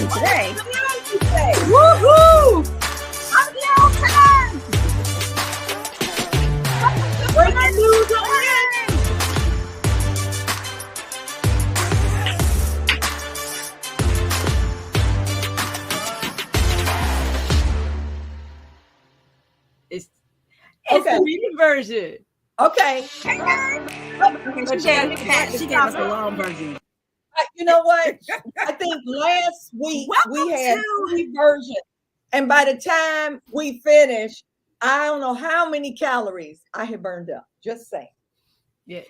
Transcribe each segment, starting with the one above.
party today. Woohoo! Breaking news on it. It's Okay. the medium version. Okay. But she gave us the long version. You know what? I think last week we had 3 versions. And by the time we finished, I don't know how many calories I had burned up. Just saying. Yes.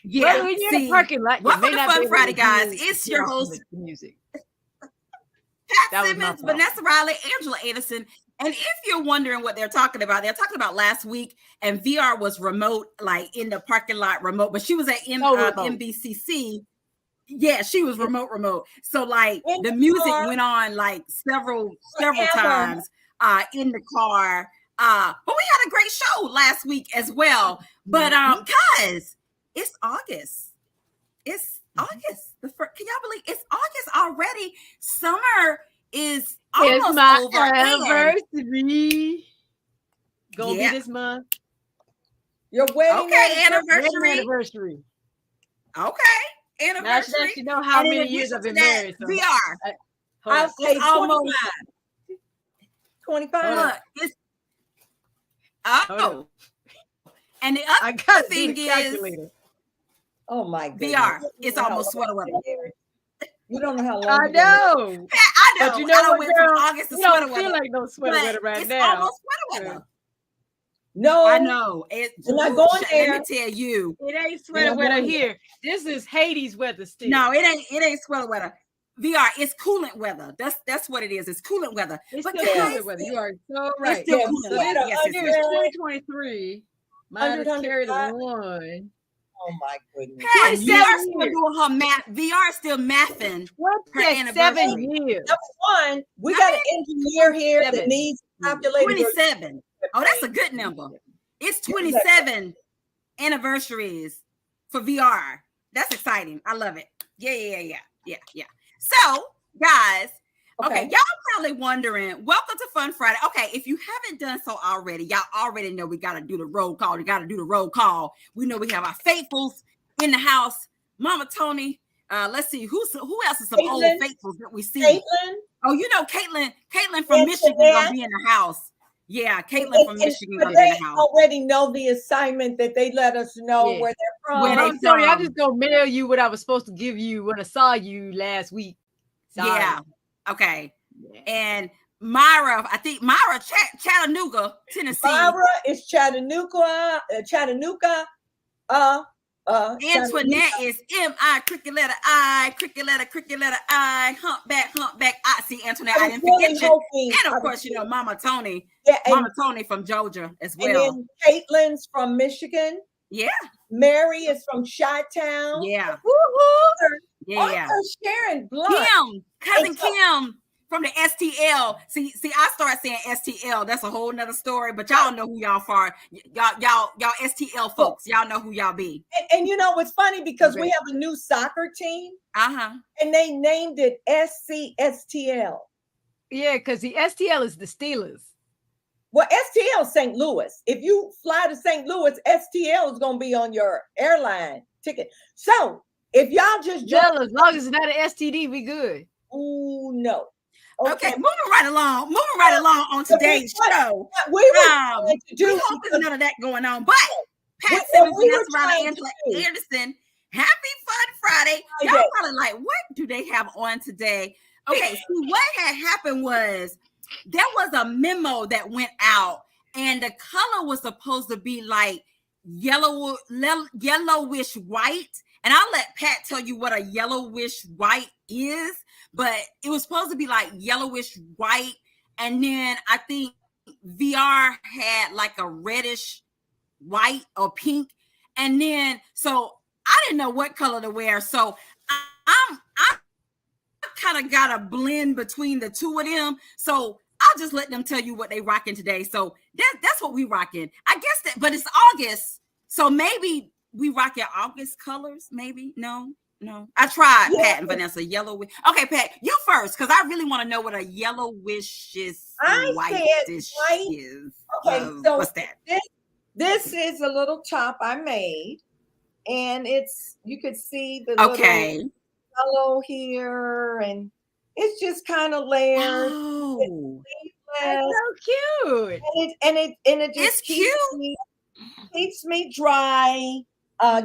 Yeah. Well, when you're in the parking lot, welcome to Fun Friday, guys. It's your host, music. Pat Simmons, Vanessa Riley, Angela Anderson. And if you're wondering what they're talking about last week, and VR was remote, like in the parking lot remote, but she was at MBCC. Yeah, she was remote. So like the music went on like several times in the car. But we had a great show last week as well. But guys, it's August. It's August. Can y'all believe it's August already? Summer is almost it's my over. anniversary. Gonna be this month. Your wedding anniversary. Okay. Anniversary. Now she know how many years I've been married. So. VR. I'll say 25. 25. Look, and the other thing is, oh my goodness. VR. It's almost sweater weather. You don't know how long. I know. I know. But you know what, girl? August to you sweater don't weather. feel like no sweater weather right it's now. Almost sweater weather. No, I know. It's not going there. Let me tell you, it ain't sweater weather here. This is Hades weather still. No, it ain't sweater weather. VR, it's coolant weather. That's what it is. It's coolant weather. It's still coolant weather. You are so right. It's still coolant weather. Yes, it's 2023. Mine is carried 1. Oh my goodness. Pat, VR still doing her math. VR still mathing. Her anniversary. 7 years. Number 1, we got an engineer here that needs calculated. 27. Oh, that's a good number. It's 27 anniversaries for VR. That's exciting. I love it. Yeah. So, guys, okay, y'all probably wondering, welcome to Fun Friday. Okay, if you haven't done so already, y'all already know we got to do the roll call. We know we have our faithfuls in the house. Mama Tony, let's see, who else is some old faithfuls that we see? Caitlin. Oh, you know Caitlin from Michigan gonna be in the house. Yeah, Caitlin from Michigan gonna be in the house. Already know the assignment that they let us know where they're from. I'm sorry, I just gonna mail you what I was supposed to give you when I saw you last week. Sorry. Yeah. Okay. Yeah. And Myra, I think Myra, Chattanooga, Tennessee. Myra is Chattanooga. Antoinette is M-I, cricket letter I, humpback, I. See, Antoinette, I didn't forget you. And of course, you know, Mama Tony. Yeah, Mama Tony from Georgia as well. And then Caitlin's from Michigan. Yeah. Mary is from Chi-Town. Yeah. Woo-hoo. Yeah. Sharon Blunt. Cousin Kim from the STL. See, I start saying STL. That's a whole nother story, but y'all know who y'all are. Y'all STL folks. Y'all know who y'all be. And you know what's funny, because we have a new soccer team. And they named it SCSTL. Yeah, because the STL is the Steelers. Well, STL St. Louis. If you fly to St. Louis, STL is going to be on your airline ticket. So if y'all just join, as long as it's not an STD, we good. Oh no. Okay, moving right along on today's show. We hope there's none of that going on. But Pat Simmons, Vanessa Riley, Angela Anderson, happy Fun Friday. Y'all probably like, what do they have on today? Okay, see, what had happened was there was a memo that went out, and the color was supposed to be like yellowish white. And I'll let Pat tell you what a yellowish white is, but it was supposed to be like yellowish white. And then I think VR had like a reddish white or pink. And then, so I didn't know what color to wear. So I kind of got a blend between the two of them. So I'll just let them tell you what they rocking today. So that's what we rocking. I guess but it's August. So maybe we rock your August colors, maybe? No? No, I tried, Pat and Vanessa. Yellow wish. Okay, Pat, you first, because I really want to know what a yellow wishes white dish is. Okay, so what's that? This is a little top I made, and you could see the little yellow here, and it's just kind of layered. Oh, that's so cute. And it just keeps me dry,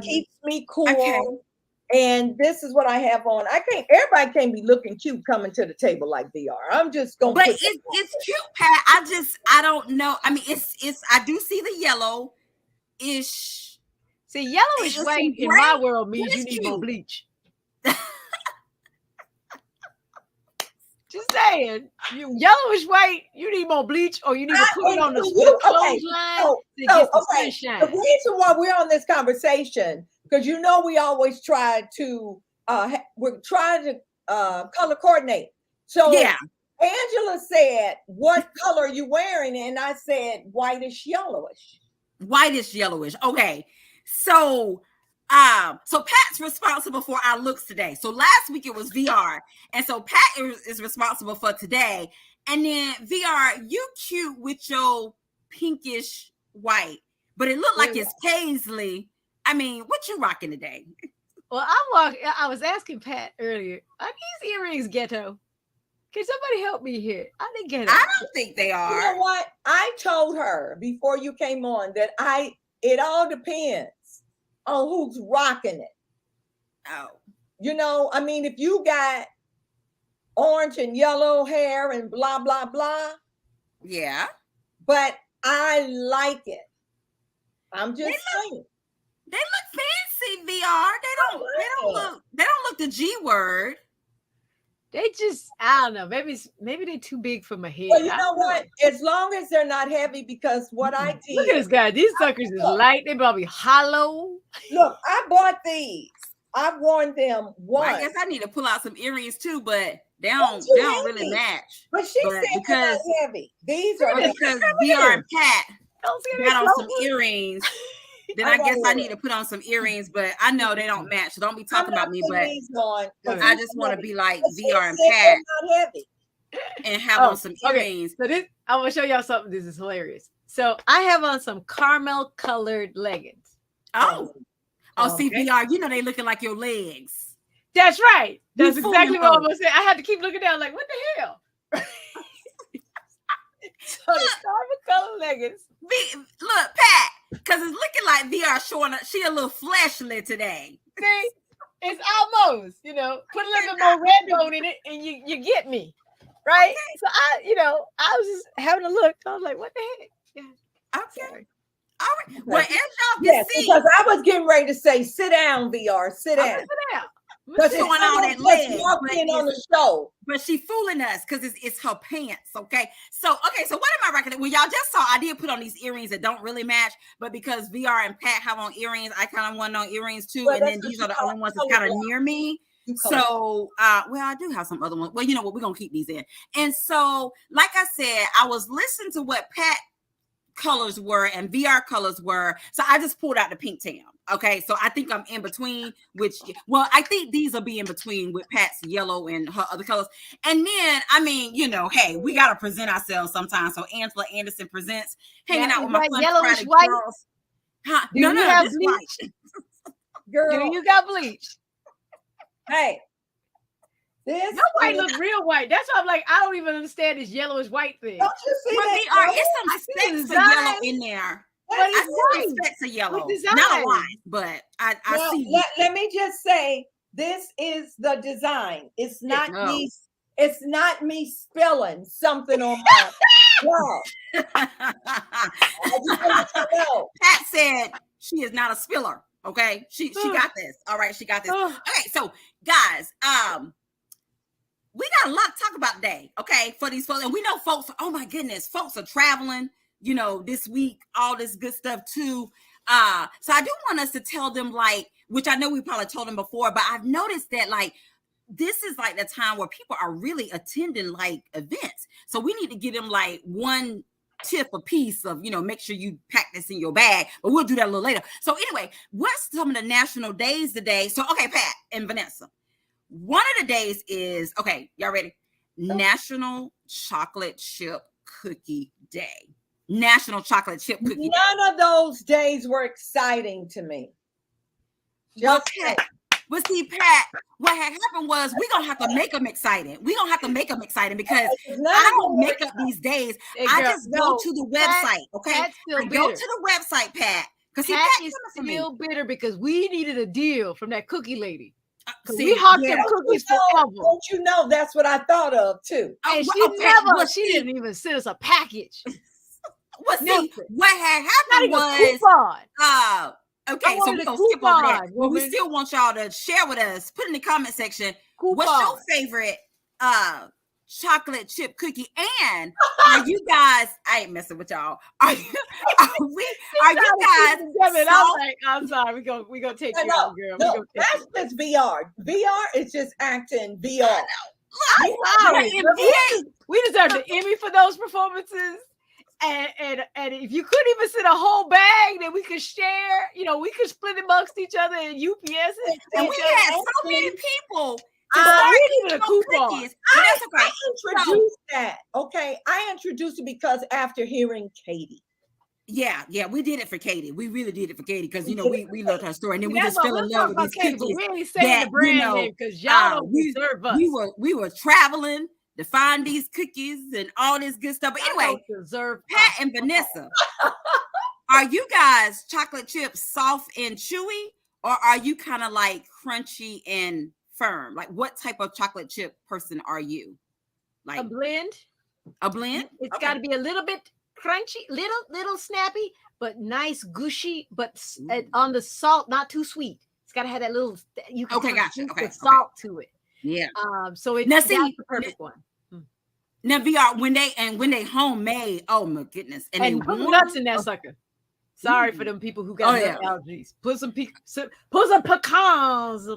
keeps me cool. Okay. And this is what I have on. Everybody can't be looking cute coming to the table like VR. I'm just gonna. But it's cute, Pat. I don't know. I mean, it's. I do see the yellow-ish. See, yellowish white in my world means you need more bleach. Just saying, you yellowish white, you need more bleach, or you need to put it on the clothesline to get the sunshine. The reason why we're on this conversation, because we always try to we're trying to color coordinate. So yeah, Angela said, "What color are you wearing?" And I said, "Whitish yellowish." Whitish yellowish. Okay, so Pat's responsible for our looks today. So last week it was VR, and so Pat is responsible for today. And then VR, you cute with your pinkish white, but it looked like it's paisley. I mean, what you rocking today? Well, I was asking Pat earlier, are these earrings ghetto? Can somebody help me here? Are they ghetto? I don't think they are. You know what? I told her before you came on that it all depends on who's rocking it. Oh. I mean, if you got orange and yellow hair and blah, blah, blah. Yeah. But I like it. I'm just saying. They look fancy, VR. They don't look the G word. They just, I don't know. Maybe they're too big for my head. Well, you know what? As long as they're not heavy, because what I did. Look at this guy. These suckers is light. They probably hollow. Look, I bought these. I've worn them once. Well, I guess I need to pull out some earrings too, but they don't really match. But she said they're not heavy. These are because VR and Pat got on some earrings. Then I guess I need to put on some earrings, but I know they don't match. So don't be talking about me. But I just want to be like VR and Pat and have on some earrings. So I want to show y'all something. This is hilarious. So I have on some caramel colored leggings. See, VR, they looking like your legs. That's right. That's exactly what I was saying. I had to keep looking down, like, what the hell? So the caramel colored leggings. Look, Pat, because it's looking like VR showing up. She a little fleshly today. See, it's almost, put a little bit more red bone in it, and you get me, right? Okay. So I was just having a look. I was like, what the heck? Yeah. Okay. Sorry. All right. Well, as y'all can see, because I was getting ready to say, sit down, VR, sit down. Sit down. What's going on that leg? On the show. But she fooling us because it's her pants. Okay. So what am I rocking? Well, y'all just saw I did put on these earrings that don't really match, but because VR and Pat have on earrings, I kind of want on earrings too. And then these are the only ones that's kind of near me. So I do have some other ones. Well, you know what? We're gonna keep these in. And so, like I said, I was listening to what Pat colors were and VR colors were. So I just pulled out the pink tam. Okay, so I think I'm in between, I think these will be in between with Pat's yellow and her other colors. And then, I mean, hey, we got to present ourselves sometimes. So Angela Anderson presents hanging out with my fun yellowish Friday white. Girls. Huh? No, this bleach. Girl, you got bleach. Hey, this white looks real white. That's why I'm like, I don't even understand this yellowish white thing. Don't you see it's some specks of yellow in there. But I see specks of yellow, not a lot, but I see. Let me just say, this is the design. It's not me. It's not me spilling something on my wall. Pat said she is not a spiller. Okay, she got this. All right, she got this. Okay, so guys, we got a lot to talk about today. Okay, for these folks, and we know folks. Oh my goodness, folks are traveling. This week, all this good stuff too. So I do want us to tell them, which I know we probably told them before, but I've noticed that this is the time where people are really attending events. So we need to give them one tip a piece of, make sure you pack this in your bag, but we'll do that a little later. So anyway, what's some of the national days today? So, okay, Pat and Vanessa, one of the days is, okay, y'all ready? National Chocolate Chip Cookie Day. National Chocolate Chip Cookie Day. None of those days were exciting to me. Just well, see, Pat, what had happened was we're going to have to make them exciting. We're going to have to make them exciting because I don't make up these days. I just go to the website, okay? I go to the website, Pat. Because Pat is still bitter because we needed a deal from that cookie lady. We hawked them cookies forever. Don't you know that's what I thought of too? And she didn't even send us a package. Well, see, what had happened was okay, so we're gonna skip over that. But we still want y'all to share with us. Put in the comment section what's your favorite chocolate chip cookie, and are you guys? I ain't messing with y'all. Are you guys? I'm sorry. We gonna take you out, girl. No, that's just VR. VR is just acting VR. We deserve the Emmy for those performances. And if you couldn't even send a whole bag that we could share, we could split it amongst each other and UPS. And we had so many people. I introduced that. Okay, I introduced it because after hearing Katie. Yeah, we did it for Katie. We really did it for Katie because we loved her story, and then we just fell in love with these cookies. We ain't saying the brand name because y'all don't deserve us. We were traveling to find these cookies and all this good stuff. But anyway, Pat and Vanessa, are you guys chocolate chips soft and chewy, or are you kind of like crunchy and firm? Like, what type of chocolate chip person are you? Like a blend. A blend? It's got to be a little bit crunchy, little snappy, but nice, gushy, but on the salt, not too sweet. It's got to have that little. You can the salt to it. Yeah. So that's the perfect one. Now VR when they homemade, oh my goodness, and put nuts in that sucker. Sorry for them people who got allergies. Put some pecans up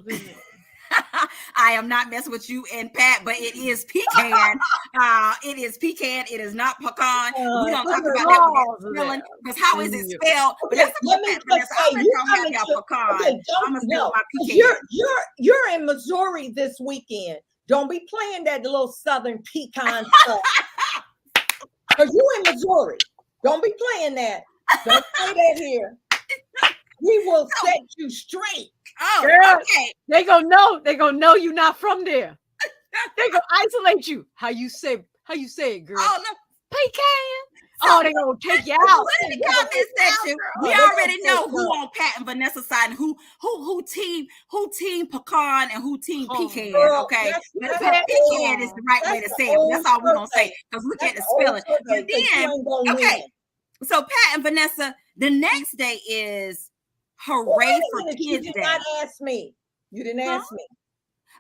in there. I am not messing with you and Pat, but it is pecan. It is pecan. It is not pecan. We don't talk about that spelling because how is it spelled? Okay, let me say, you're in Missouri this weekend. Don't be playing that little Southern pecan stuff. Because you in Missouri. Don't be playing that. Don't play that here. We will set you straight. Oh, girl, okay. They gonna know you're not from there. They gonna isolate you. How you say it, girl? Oh no, pecan. They gonna take you out. Put in the comment section. We already know who on Pat and Vanessa's side, and who team pecan and who team pecan. Okay, pecan is the right way to say it. That's all we're gonna say because look at the spelling. And then, okay, so Pat and Vanessa, the next day is Hooray for Kids Day. You did not ask me. You didn't ask me.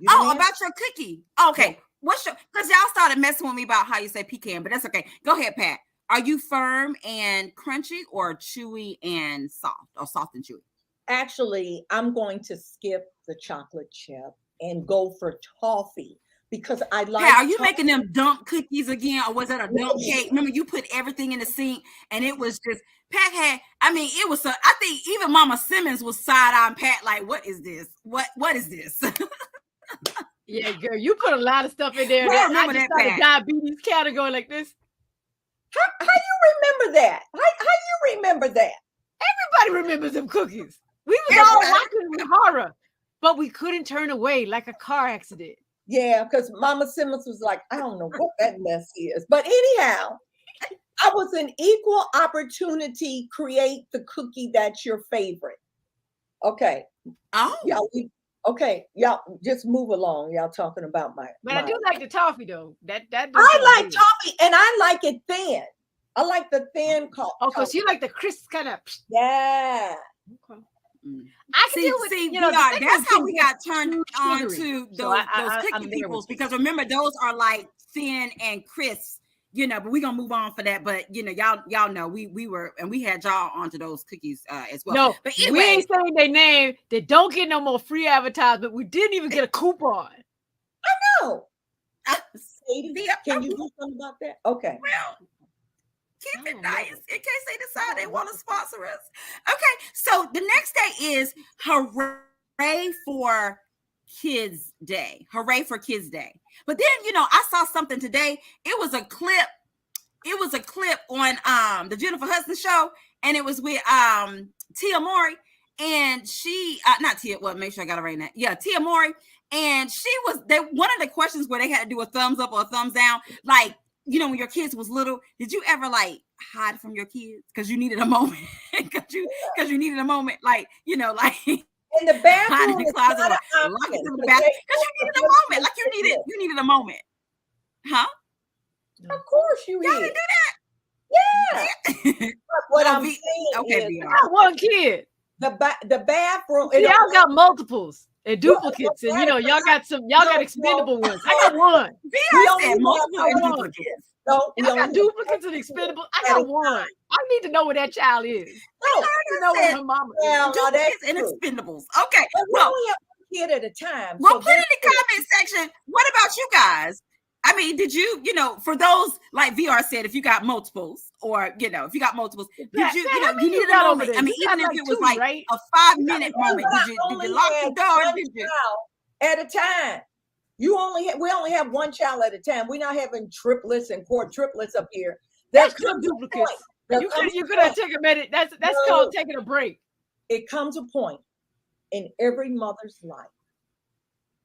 About your cookie. Okay. Because y'all started messing with me about how you say pecan, but that's okay. Go ahead, Pat. Are you firm and crunchy or chewy and soft, or soft and chewy? Actually, I'm going to skip the chocolate chip and go for toffee because I like. Hey, are you making them dump cookies again, or was that a dump cake? Remember, you put everything in the sink, and it was just Pat had. I mean, it was. I think even Mama Simmons was side-eyeing Pat like, "What is this? What is this?" Yeah, girl, you put a lot of stuff in there. I remember that Pat. Diabetes category like this. How you remember that? How you remember that? Everybody remembers them cookies. We was all watching with horror, but we couldn't turn away like a car accident. Yeah, because Mama Simmons was like, I don't know what that mess is. But anyhow, I was an equal opportunity create the cookie that's your favorite. Okay. Oh. Y'all just move along. Y'all talking about my. But I do like the toffee though. That I like toffee, and I like it thin. I like the thin coffee. Oh, because you like the crisp kind of. Yeah. Okay. I can deal with that's how we got turned on to those cookie peoples, because remember those are like thin and crisp, but we're gonna move on for that. But y'all know we were, and we had y'all onto those cookies as well. No, but anyway, we ain't saying their name. They don't get no more free advertisement. We didn't even get a coupon. I know. Sadie, can you do something about that? Okay. Well, Keep it nice in case they decide they want to sponsor us. Okay, so the next day is Hooray for Kids Day. Hooray for Kids Day. But then, I saw something today. It was a clip. It was a clip on the Jennifer Hudson show, and it was with Tia Mowry, and she not Tia. Well, make sure I got it right now. Yeah, Tia Mowry, and she was one of the questions where they had to do a thumbs up or a thumbs down, like. When your kids was little, did you ever like hide from your kids because you needed a moment? Because you needed a moment, like like in the bathroom, hide in the closet, or lock it in the bathroom because you needed a moment, like you needed a moment, huh? Of course you didn't do that. Yeah. What I'm saying is, I got one kid. The bathroom. Y'all got multiples. And duplicates, and y'all got expendable ones. I got one. VR said multiple and duplicates. No, I got duplicates and expendable. I got one. I need to know where that child is. No, I know where her mama is. Duplicates and expendables. Okay, well, we have one kid at a time. Well, put in the comment section. What about you guys? I mean, did you, for those, like VR said, if you got multiples, or, if you got multiples, did you, you needed a moment. I mean, even if it was like a 5-minute moment, did you lock the door? Did you? At a time. We only have one child at a time. We're not having triplets and quadruplets up here. That's two duplicates. You could have taken a minute. That's called taking a break. It comes a point in every mother's life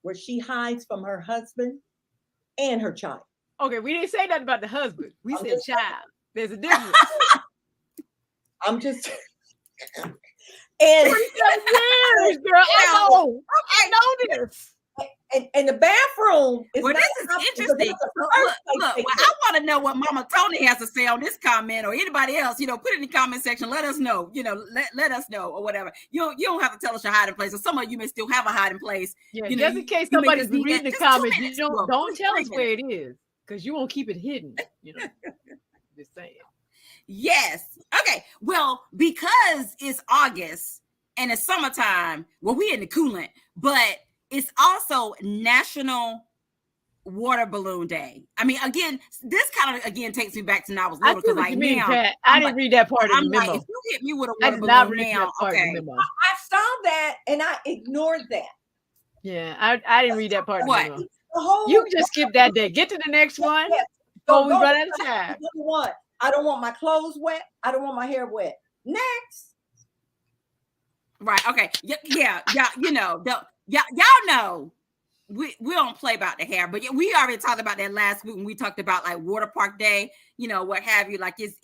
where she hides from her husband and her child. Okay, we didn't say nothing about the husband. We said child. There's a difference. I'm just and years, girl. I know this. And the bathroom is this is interesting. Look, I want to know what Mama Tony has to say on this comment, or anybody else. Put it in the comment section. Let us know. Let us know, or whatever. You don't have to tell us your hiding place. Or some of you may still have a hiding place. Yeah, just in case somebody's reading the comments, don't tell us where it is, because you won't keep it hidden. Just saying. Yes. Okay. Well, because it's August and it's summertime. Well, we in the coolant, but it's also National Water Balloon Day. I mean, again, this kind of takes me back to when I was little, because like now, Pat. I didn't read that part of the memo. Like, if you hit me with a water balloon now, okay. I saw that and I ignored that. Yeah, I didn't read that part of the memo. What? You can just skip that day. Get to the next one. Oh, we run out of time. I don't want my clothes wet. I don't want my hair wet. Next. Right. Okay. Yeah. Y'all know we don't play about the hair, but we already talked about that last week when we talked about like water park day, what have you. Like it's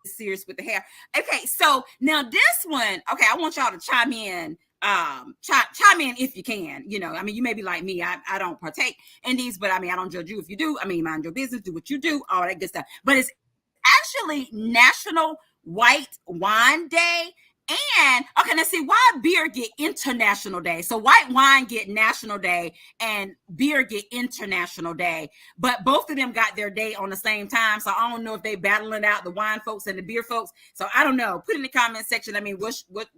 serious with the hair. Okay, so now this one, okay, I want y'all to chime in. Chime in if you can. I mean, you may be like me. I don't partake in these, but I mean, I don't judge you if you do. I mean, mind your business, do what you do, all that good stuff. But it's actually National White Wine Day. And okay, let's see, why beer get International Day? So white wine get National Day and beer get International Day, but both of them got their day on the same time. So I don't know if they battling out, the wine folks and the beer folks. So I don't know. Put in the comment section. I mean, what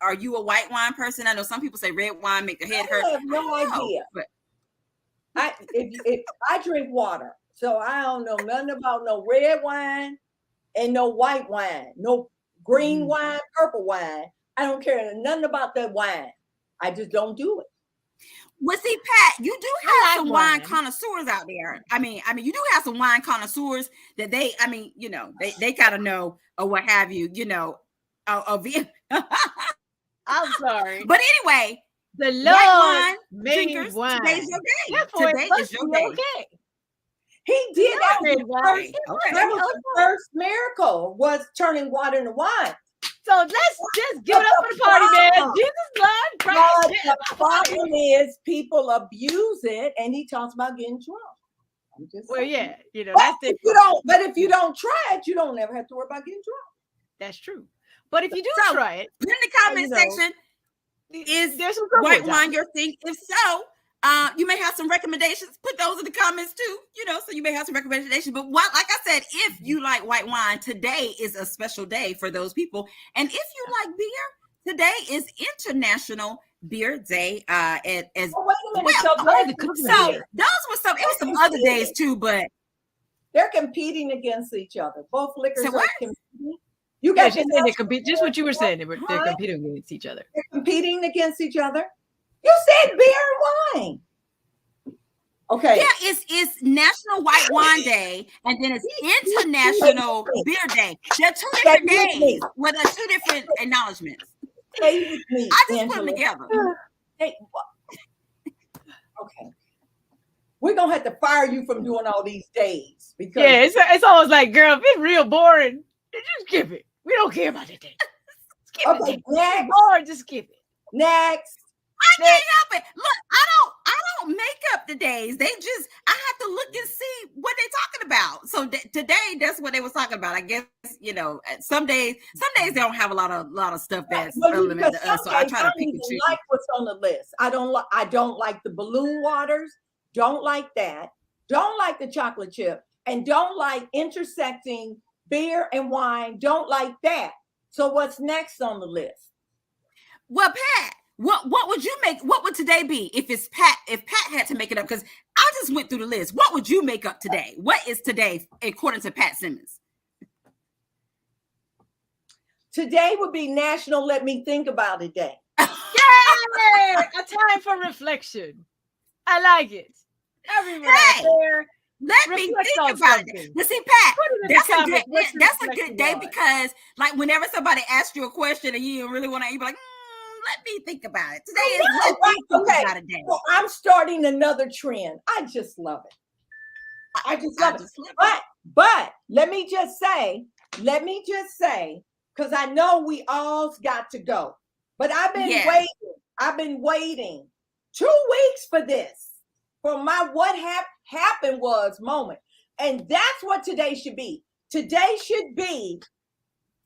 are you a white wine person? I know some people say red wine make their head hurt. I have no idea. But if I drink water, so I don't know nothing about no red wine and no white wine, no green wine, purple wine. I don't care nothing about that wine. I just don't do it. Well, see, Pat, you do have some wine connoisseurs out there. I mean, you do have some wine connoisseurs that they kind of know or what have you. I'm sorry, but anyway, the Lord drinkers, wine. Today's your day. Today is your day. Okay. He did that. That was the first miracle, was turning water into wine. So let's just give it up for the party, man. Jesus blood, Christ. The problem is people abuse it, and he talks about getting drunk. Well, yeah, that's it. But if you don't try it, you don't ever have to worry about getting drunk. That's true. But if you do try it, put in the comment section, is there some white wine your thing? If so, you may have some recommendations. Put those in the comments too, so you may have some recommendations. But like I said, if you like white wine, today is a special day for those people. And if you like beer, today is International Beer Day. As well. So those were some. It was some other days too, but They're competing against each other. Both liquors So are what? competing. You got she said they compete. Just what you were saying. They're competing against each other. They're competing against each other. You said beer and wine. Okay. Yeah, it's National White Wine Day, and then it's International Beer Day. They're two different days. Well, they're two different acknowledgments. Stay with me, I just Angela. put them together. Hey, okay. We're gonna have to fire you from doing all these days because it's almost like, girl, if it's real boring, just skip it. We don't care about the day. Skip it. Next. Or just skip it. Next. I can't help it. Look, I don't make up the days. They just I have to look and see what they're talking about. So today, that's what they was talking about. I guess some days they don't have a lot of stuff that's relevant to us. So I try to pick and choose. Like what's on the list. I don't like the balloon waters. Don't like that. Don't like the chocolate chip, and don't like intersecting beer and wine. Don't like that. So what's next on the list? Well, Pat, what would you make? What would today be if it's Pat? If Pat had to make it up, because I just went through the list. What would you make up today? What is today according to Pat Simmons? Today would be National Let Me Think About It Day. Yay! A time for reflection. I like it. Everyone out there, let me think about it. But see, Pat, that's a good day because, like, whenever somebody asks you a question and you really want to, you be like, let me think about it. Today is let me think about it day. Well, I'm starting another trend. I just love it. I just love it. But let me just say, because I know we all got to go. But I've been waiting 2 weeks for this. For my what happened was moment. And that's what today should be. Today should be,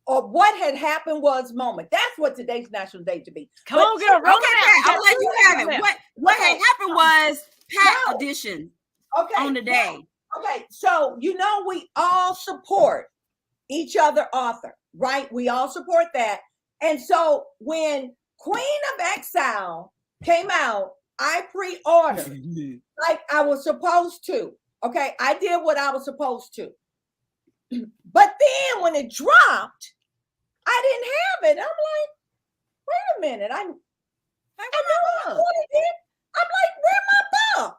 or what had happened was moment. That's what today's National Day to be. Come on, girl. Okay, Pat, I'll let you have it. What had happened was Pat edition on the day. Okay, so we all support each other author, right? We all support that. And so when Queen of Exile came out, I pre-ordered like I was supposed to. Okay, I did what I was supposed to. But then when it dropped, I didn't have it. I'm like, wait a minute. I'm like, where my book?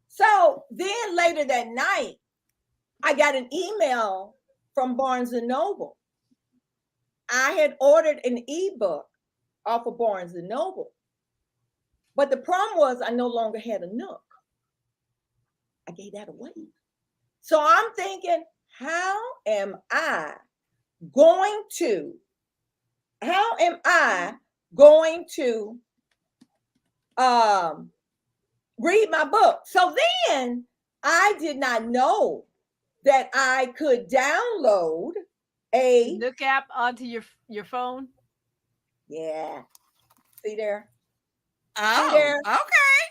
So then later that night, I got an email from Barnes & Noble. I had ordered an ebook off of Barnes & Noble. But the problem was I no longer had a Nook. I gave that away. So I'm thinking, how am I going to read my book? So then I did not know that I could download a Nook app onto your phone. Yeah. See there? Oh, okay.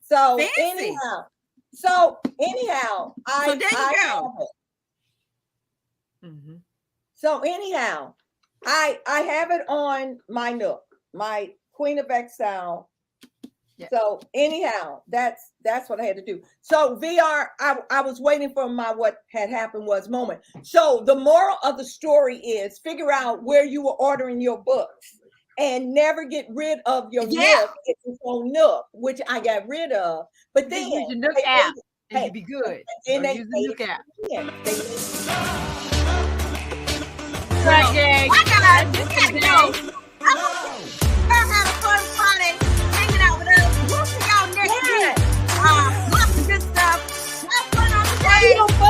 So fancy. anyhow, so there you go. Mm-hmm. So anyhow, I have it on my Nook, my Queen of Exile. Yeah. So anyhow, that's what I had to do. So VR, I was waiting for my what had happened was moment. So the moral of the story is figure out where you were ordering your books. And never get rid of your Nook. It's your own Nook, which I got rid of. But then use your Nook app, and you'll be good. And use the Nook app. Right, gang. I gotta go. I had a fun Friday hanging out with us. We'll see y'all next week. Lots of good stuff. Have fun on the day.